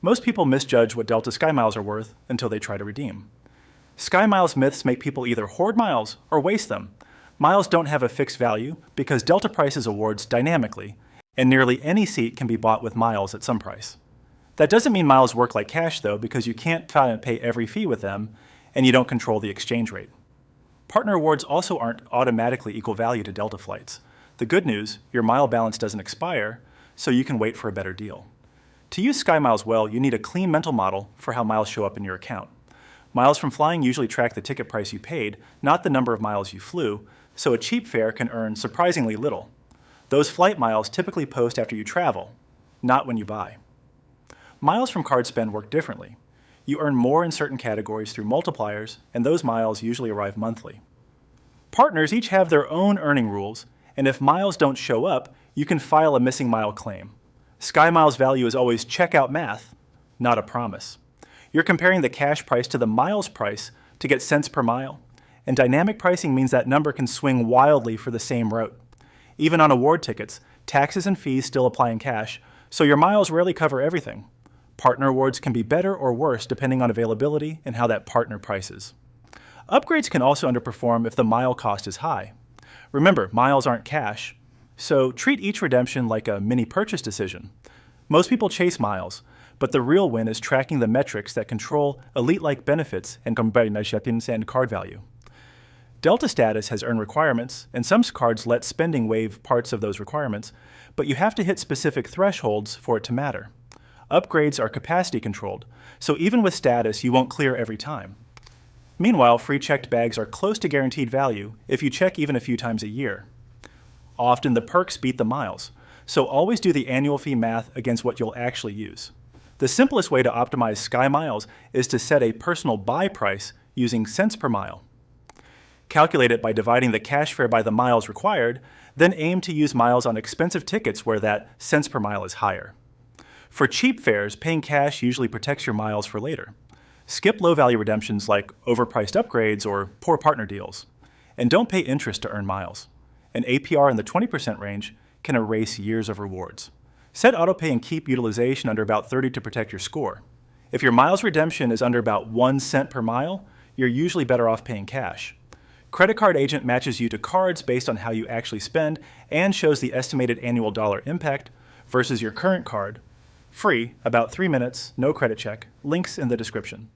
Most people misjudge what Delta SkyMiles are worth until they try to redeem. SkyMiles myths make people either hoard miles or waste them. Miles don't have a fixed value because Delta prices awards dynamically, and nearly any seat can be bought with miles at some price. That doesn't mean miles work like cash though, because you can't pay every fee with them, and you don't control the exchange rate. Partner awards also aren't automatically equal value to Delta flights. The good news, your mile balance doesn't expire, so you can wait for a better deal. To use SkyMiles well, you need a clean mental model for how miles show up in your account. Miles from flying usually track the ticket price you paid, not the number of miles you flew, so a cheap fare can earn surprisingly little. Those flight miles typically post after you travel, not when you buy. Miles from card spend work differently. You earn more in certain categories through multipliers, and those miles usually arrive monthly. Partners each have their own earning rules, and if miles don't show up, you can file a missing mile claim. SkyMiles value is always checkout math, not a promise. You're comparing the cash price to the miles price to get cents per mile, and dynamic pricing means that number can swing wildly for the same route. Even on award tickets, taxes and fees still apply in cash, so your miles rarely cover everything. Partner awards can be better or worse depending on availability and how that partner prices. Upgrades can also underperform if the mile cost is high. Remember, miles aren't cash, so treat each redemption like a mini purchase decision. Most people chase miles, but the real win is tracking the metrics that control elite-like benefits and combinations and card value. Delta status has earned requirements, and some cards let spending waive parts of those requirements, but you have to hit specific thresholds for it to matter. Upgrades are capacity controlled, so even with status, you won't clear every time. Meanwhile, free checked bags are close to guaranteed value if you check even a few times a year. Often the perks beat the miles, so always do the annual fee math against what you'll actually use. The simplest way to optimize SkyMiles is to set a personal buy price using cents per mile. Calculate it by dividing the cash fare by the miles required, then aim to use miles on expensive tickets where that cents per mile is higher. For cheap fares, paying cash usually protects your miles for later. Skip low-value redemptions like overpriced upgrades or poor partner deals. And don't pay interest to earn miles. An APR in the 20% range can erase years of rewards. Set autopay and keep utilization under about 30 to protect your score. If your miles redemption is under about 1 cent per mile, you're usually better off paying cash. CreditCardAgent matches you to cards based on how you actually spend and shows the estimated annual dollar impact versus your current card. Free, about 3 minutes, no credit check, links in the description.